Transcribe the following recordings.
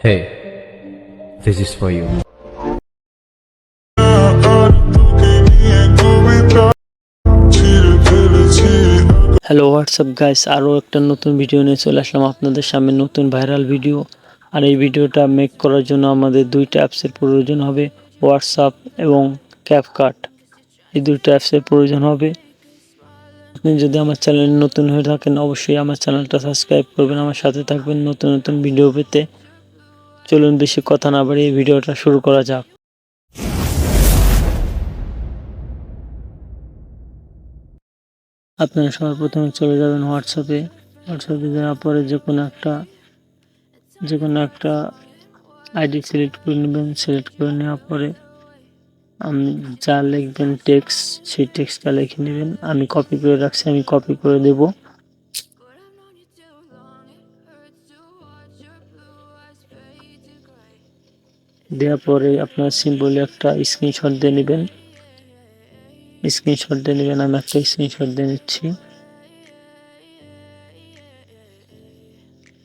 Hey, this is for you. Hello WhatsApp guys, আরও একটা নতুন ভিডিও নিয়ে চলে আসলাম আপনাদের সামনে, নতুন ভাইরাল ভিডিও। আর এই ভিডিওটা মেক করার জন্য আমাদের দুইটা অ্যাপসের প্রয়োজন হবে, হোয়াটসঅ্যাপ এবং ক্যাপকাট। এই দুইটা অ্যাপসের প্রয়োজন হবে। আপনি যদি আমার চ্যানেলে নতুন হয়ে থাকেন অবশ্যই আমার চ্যানেলটা সাবস্ক্রাইব করবেন, আমার সাথে থাকবেন নতুন নতুন ভিডিও পেতে। চলুন বেশি কথা না বাড়িয়ে ভিডিওটা শুরু করা যাক। আপনারা সবার প্রথমে চলে যাবেন হোয়াটসঅ্যাপে যাওয়ার পরে যে কোনো একটা আইডি সিলেক্ট করে নেবেন। সিলেক্ট করে নেওয়ার পরে আপনি যা লিখবেন টেক্সট, সেই টেক্সটটা লিখে নেবেন। আমি কপি করে রাখছি, আমি কপি করে দেব। দেওয়ার পরে আপনার সিম্পলি একটা স্ক্রিনশট দিয়ে নেবেন। আমি একটা স্ক্রিনশট দিয়ে নিচ্ছি।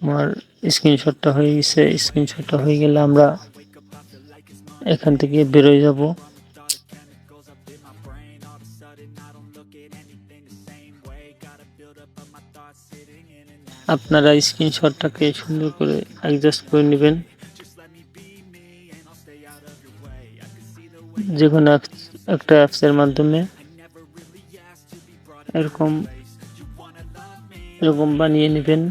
আমার স্ক্রিনশটটা হয়ে গেছে। স্ক্রিনশটটা হয়ে গেলে আমরা এখান থেকে বেরোয় যাব। আপনারা স্ক্রিনশটটাকে সুন্দর করে অ্যাডজাস্ট করে নেবেন। যে কোনো একটা অ্যাপসের মাধ্যমে এরকম বানিয়ে নেবেন।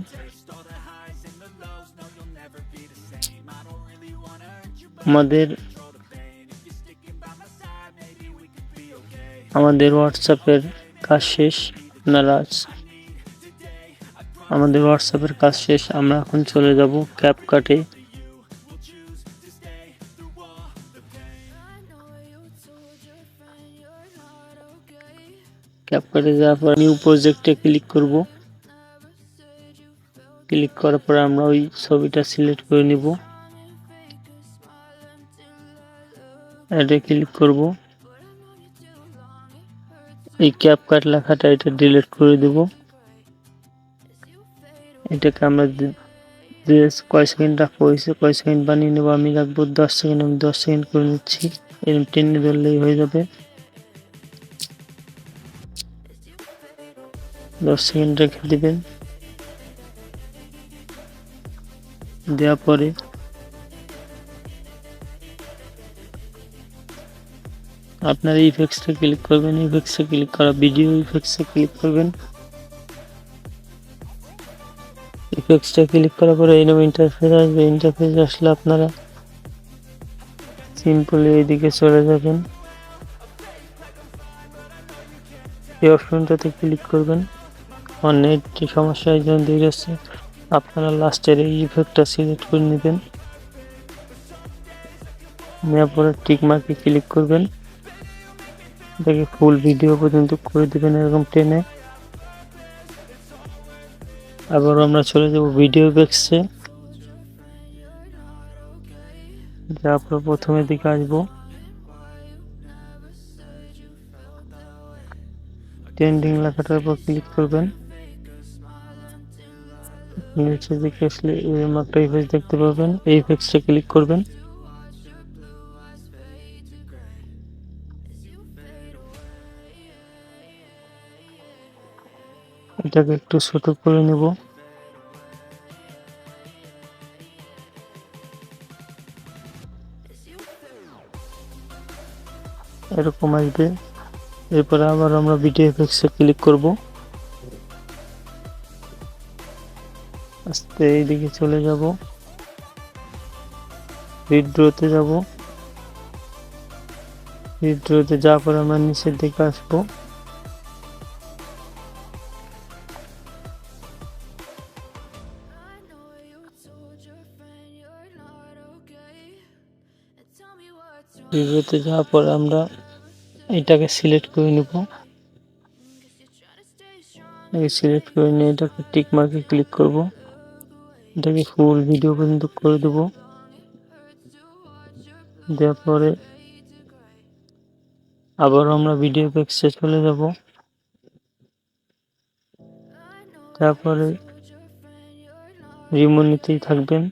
আমাদের হোয়াটসঅ্যাপের কাজ শেষ। আমরা এখন চলে যাব ক্যাপকাটে। ক্যাপকাটে যাওয়ার পর নিউ প্রজেক্টে ক্লিক করব। ক্লিক করার পর আমরা ওই ছবিটা সিলেক্ট করে নিব। এটা ক্লিক করব। এই ক্যাপকাট লেখাটা এটা ডিলিট করে দেব। এটাকে আমরা কয় সেকেন্ড রাখবো, কয় সেকেন্ড বানিয়ে নেবো। আমি রাখবো 10 সেকেন্ড। আমি 10 সেকেন্ড করে নিচ্ছি। এরকম টেনে ধরলেই হয়ে যাবে। 10 সেকেন্ড রেখে দিবেন। দেওয়ার পরে আপনার ইফেক্টসে ক্লিক করবেন। ইফেক্টসে ক্লিক করা ভিডিও ইফেক্টসে ক্লিক করবেন। ইফেক্টসটা ক্লিক করার পরে এরকম ইন্টারফেস আসবে। ইন্টারফেস আসলে আপনারা সিম্পলি এইদিকে চলে যাবেন। এই অপশনটাতে ক্লিক করবেন। নেট যে সমস্যা এই জন্য দিয়ে গেছে, আপনারা লাস্টের এই ইফেক্টটা সিলেক্ট করে নেবেন। নেওয়ার পরে টিক মার্কে ক্লিক করবেন। এটাকে ফুল ভিডিও পর্যন্ত করে দেবেন এরকম টেনে। আবার আমরা চলে যাব ভিডিও ইফেক্টসে। যাওয়ার পর প্রথমের দিকে আসবো। ট্রেন্ডিং লেখাটার উপর ক্লিক করবেন। নিচের দিকে আসলে এরকম একটা ইফেক্ট দেখতে পাবেন। এই ইফেক্টসে ক্লিক করবেন। এটাকে একটু ছোট করে নেব। এরকম আসবে। এরপরে আবার আমরা ভিডিও ইফেক্টসে ক্লিক করব। আস্তে এইদিকে চলে যাব। ভিডিওতে যাব। ভিডিওতে যাওয়ার পর আমরা নিচের দিকে আসবো। ভিডিওতে যাওয়ার পর আমরা এটাকে সিলেক্ট করে নেব। সিলেক্ট করে নিয়ে এটাকে টিক মার্কে ক্লিক করব। এটাকে ফুল ভিডিও পর্যন্ত করে দেব। দেওয়ার পরে আবার আমরা ভিডিও ইফেক্টসে চলে যাব। তারপরে রিমুভ নিতেই থাকবেন।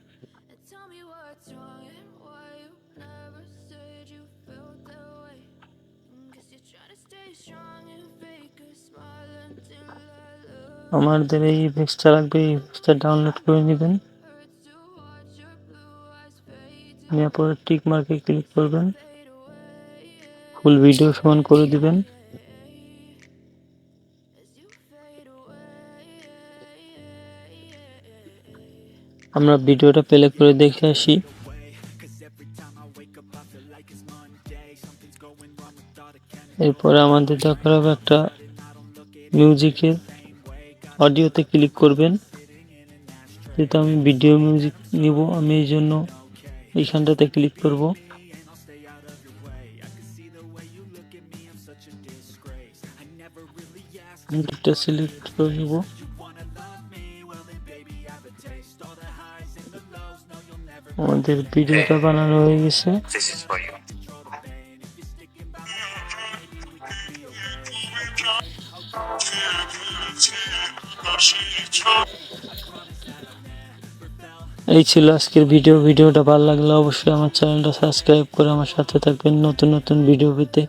আমাদের এই ইফেক্টসটা লাগবে, এই ইফেক্টসটা ডাউনলোড করে নেবেন। নেওয়ার পরে টিক মার্কে ক্লিক করবেন, ফুল ভিডিও সমান করে দিবেন। আমরা ভিডিওটা প্লে করে দেখে আসি। এরপরে আমাদের দরকার হবে একটা মিউজিকের অডিওতে ক্লিক করবেন। যেহেতু আমি ভিডিও মিউজিক নিব, আমি এই জন্য এইখানটাতে ক্লিক করব। এটা সিলেক্ট করে নিব। আমাদের ভিডিওটা বানানো হয়ে গেছে। এই ছিল আজকের ভিডিওটা ভালো লাগলে অবশ্যই আমার চ্যানেলটা সাবস্ক্রাইব করে আমার সাথে থাকবেন নতুন নতুন ভিডিও পেতে।